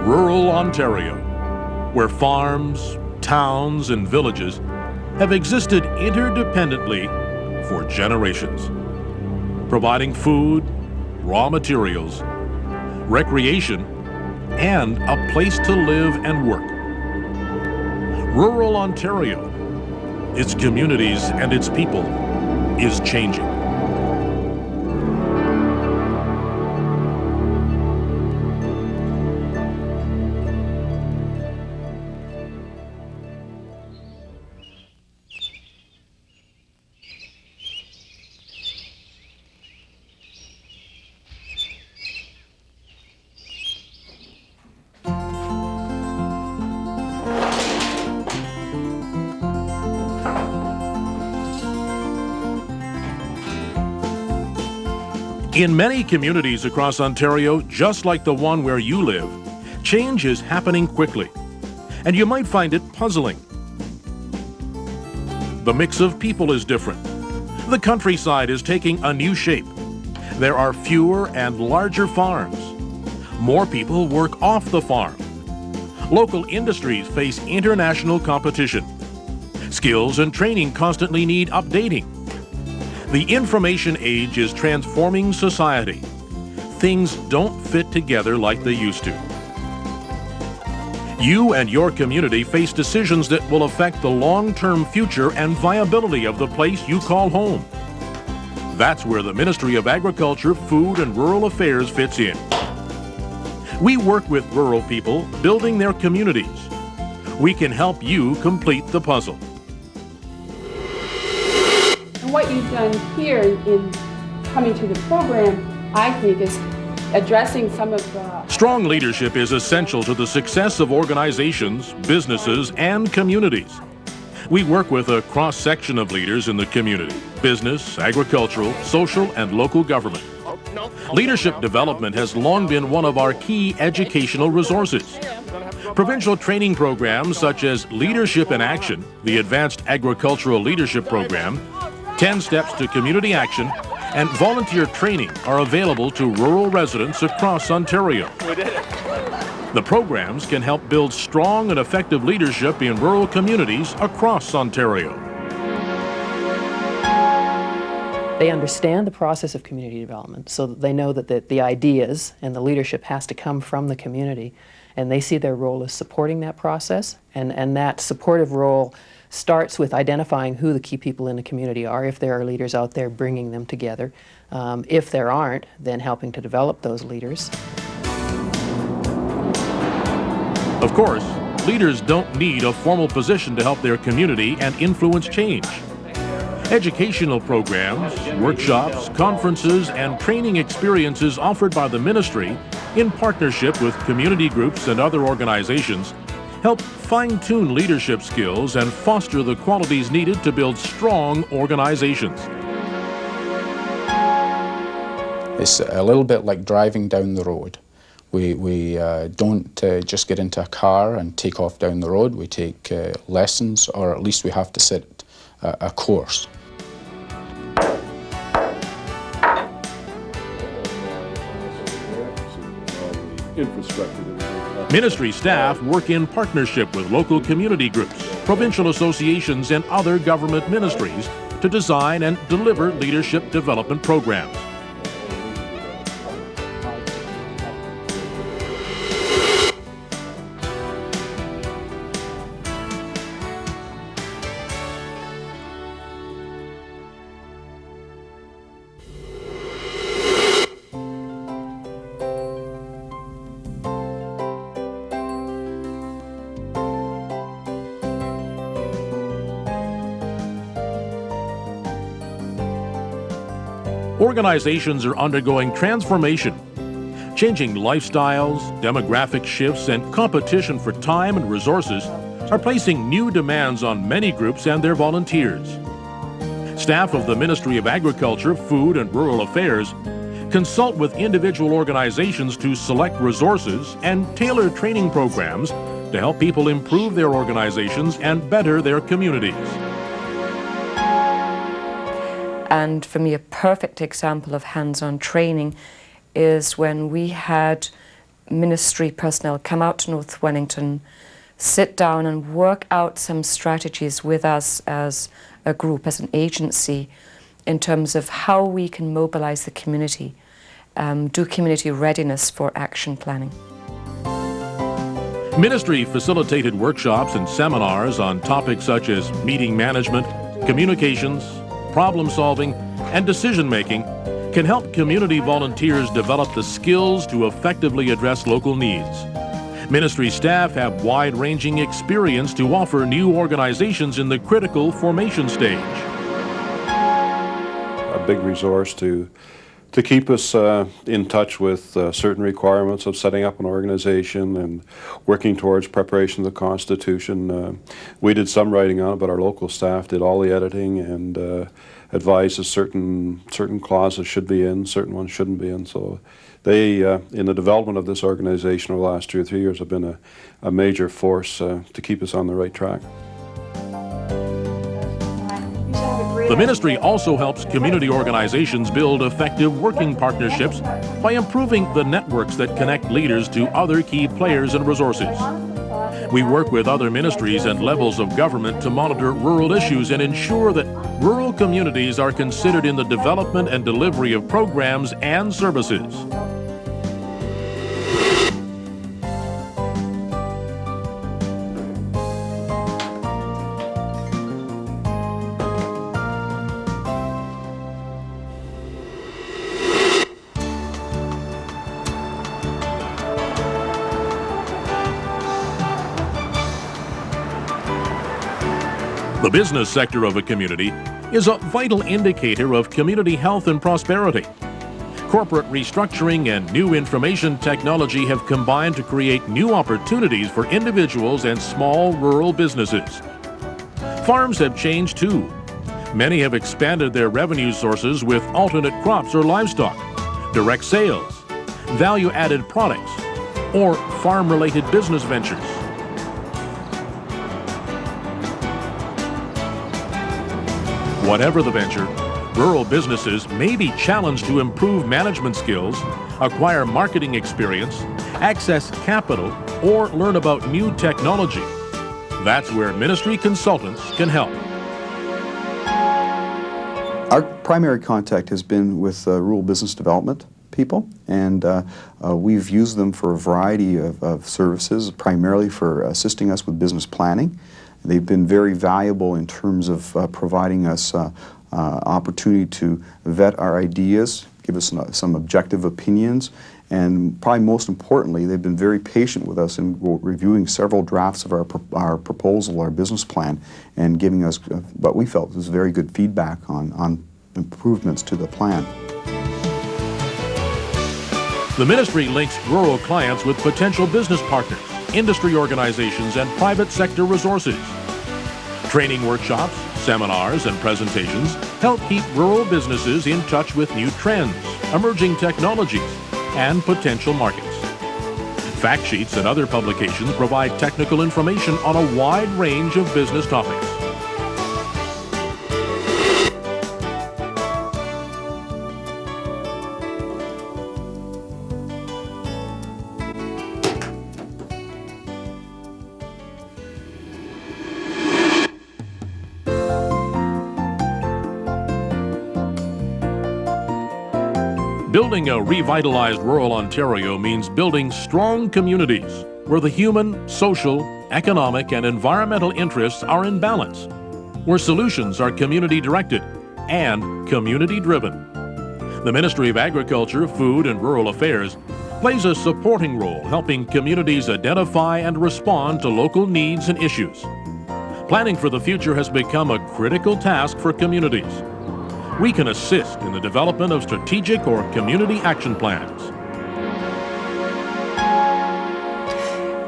rural Ontario, where farms, towns, and villages have existed interdependently for generations, providing food, raw materials, recreation, and a place to live and work. Rural Ontario, its communities and its people, is changing. In many communities across Ontario, just like the one where you live, change is happening quickly, and you might find it puzzling. The mix of people is different. The countryside is taking a new shape. There are fewer and larger farms. More people work off the farm. Local industries face international competition. Skills and training constantly need updating. The information age is transforming society. Things don't fit together like they used to. You and your community face decisions that will affect the long-term future and viability of the place you call home. That's where the Ministry of Agriculture, Food and Rural Affairs fits in. We work with rural people building their communities. We can help you complete the puzzle. What you've done here in coming to the program, I think, is addressing some of the... Strong leadership is essential to the success of organizations, businesses, and communities. We work with a cross-section of leaders in the community: business, agricultural, social, and local government. Leadership development has long been one of our key educational resources. Provincial training programs such as Leadership in Action, the Advanced Agricultural Leadership Program, 10 Steps to Community Action, and volunteer training are available to rural residents across Ontario. The programs can help build strong and effective leadership in rural communities across Ontario. They understand the process of community development, so that they know that the ideas and the leadership has to come from the community, and they see their role as supporting that process, and that supportive role starts with identifying who the key people in the community are, if there are leaders out there, bringing them together. If there aren't, then helping to develop those leaders. Of course, leaders don't need a formal position to help their community and influence change. Educational programs, workshops, conferences, and training experiences offered by the ministry in partnership with community groups and other organizations help fine-tune leadership skills and foster the qualities needed to build strong organizations. It's a little bit like driving down the road. We don't just get into a car and take off down the road. We take lessons, or at least we have to sit a course. Ministry staff work in partnership with local community groups, provincial associations, and other government ministries to design and deliver leadership development programs. Organizations are undergoing transformation. Changing lifestyles, demographic shifts, and competition for time and resources are placing new demands on many groups and their volunteers. Staff of the Ministry of Agriculture, Food and Rural Affairs consult with individual organizations to select resources and tailor training programs to help people improve their organizations and better their communities. And for me, a perfect example of hands-on training is when we had ministry personnel come out to North Wellington, sit down and work out some strategies with us as a group, as an agency, in terms of how we can mobilize the community, do community readiness for action planning. Ministry facilitated workshops and seminars on topics such as meeting management, communications, problem solving, and decision making can help community volunteers develop the skills to effectively address local needs. Ministry staff have wide-ranging experience to offer new organizations in the critical formation stage. A big resource to keep us in touch with certain requirements of setting up an organization and working towards preparation of the Constitution. We did some writing on it, but our local staff did all the editing and advised that certain clauses should be in, certain ones shouldn't be in. So they, in the development of this organization over the last 2 or 3 years, have been a major force to keep us on the right track. The ministry also helps community organizations build effective working partnerships by improving the networks that connect leaders to other key players and resources. We work with other ministries and levels of government to monitor rural issues and ensure that rural communities are considered in the development and delivery of programs and services. The business sector of a community is a vital indicator of community health and prosperity. Corporate restructuring and new information technology have combined to create new opportunities for individuals and small rural businesses. Farms have changed too. Many have expanded their revenue sources with alternate crops or livestock, direct sales, value-added products, or farm-related business ventures. Whatever the venture, rural businesses may be challenged to improve management skills, acquire marketing experience, access capital, or learn about new technology. That's where ministry consultants can help. Our primary contact has been with rural business development people, and we've used them for a variety of services, primarily for assisting us with business planning. They've been very valuable in terms of providing us opportunity to vet our ideas, give us some objective opinions, and probably most importantly, they've been very patient with us in reviewing several drafts of our proposal, our business plan, and giving us what we felt was very good feedback on improvements to the plan. The ministry links rural clients with potential business partners, industry organizations, and private sector resources. Training workshops, seminars, and presentations help keep rural businesses in touch with new trends, emerging technologies, and potential markets. Fact sheets and other publications provide technical information on a wide range of business topics. Building a revitalized rural Ontario means building strong communities where the human, social, economic, and environmental interests are in balance, where solutions are community-directed and community-driven. The Ministry of Agriculture, Food, and Rural Affairs plays a supporting role helping communities identify and respond to local needs and issues. Planning for the future has become a critical task for communities. We can assist in the development of strategic or community action plans.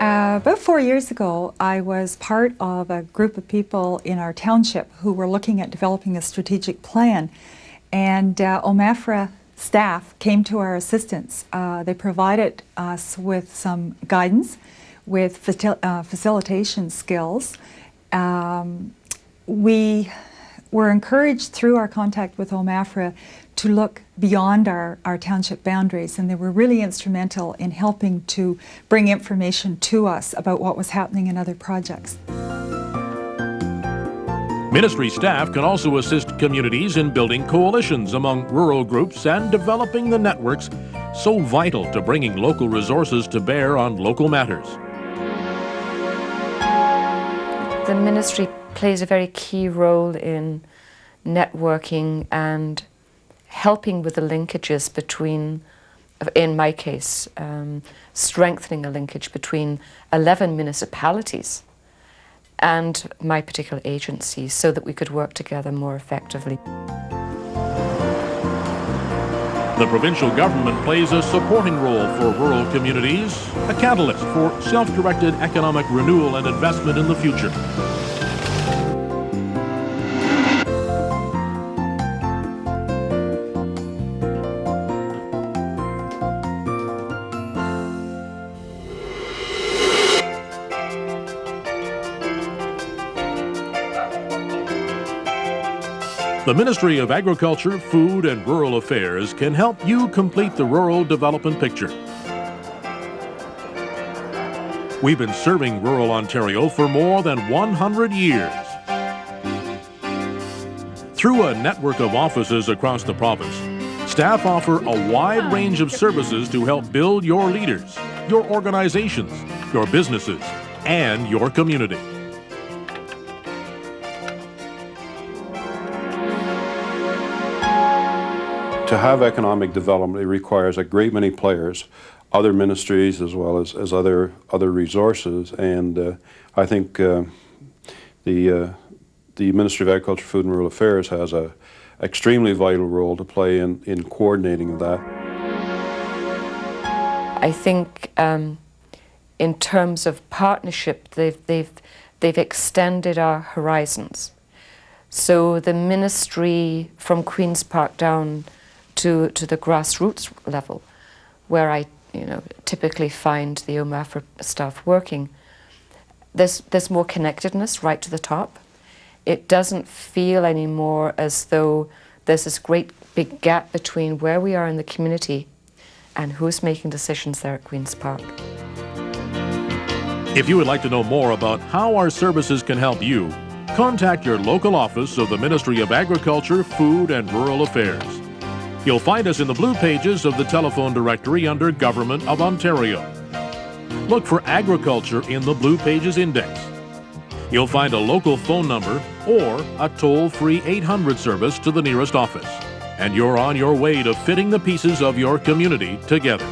About 4 years ago, I was part of a group of people in our township who were looking at developing a strategic plan, and OMAFRA staff came to our assistance. They provided us with some guidance, with facilitation skills. We were encouraged through our contact with OMAFRA to look beyond our township boundaries, and they were really instrumental in helping to bring information to us about what was happening in other projects. Ministry staff can also assist communities in building coalitions among rural groups and developing the networks so vital to bringing local resources to bear on local matters. The ministry plays a very key role in networking and helping with the linkages between, in my case, strengthening a linkage between 11 municipalities and my particular agency so that we could work together more effectively. The provincial government plays a supporting role for rural communities, a catalyst for self-directed economic renewal and investment in the future. The Ministry of Agriculture, Food and Rural Affairs can help you complete the rural development picture. We've been serving rural Ontario for more than 100 years. Through a network of offices across the province, staff offer a wide range of services to help build your leaders, your organizations, your businesses, and your community. To have economic development, it requires a great many players, other ministries as well as other resources, and I think the Ministry of Agriculture, Food and Rural Affairs has an extremely vital role to play in coordinating that. I think in terms of partnership, they've extended our horizons. So the ministry from Queen's Park down to the grassroots level, where I typically find the OMAFRA staff working, there's more connectedness right to the top. It doesn't feel anymore as though there's this great big gap between where we are in the community and who's making decisions there at Queen's Park. If you would like to know more about how our services can help you, contact your local office of the Ministry of Agriculture, Food and Rural Affairs. You'll find us in the blue pages of the telephone directory under Government of Ontario. Look for Agriculture in the Blue Pages Index. You'll find a local phone number or a toll-free 800 service to the nearest office. And you're on your way to fitting the pieces of your community together.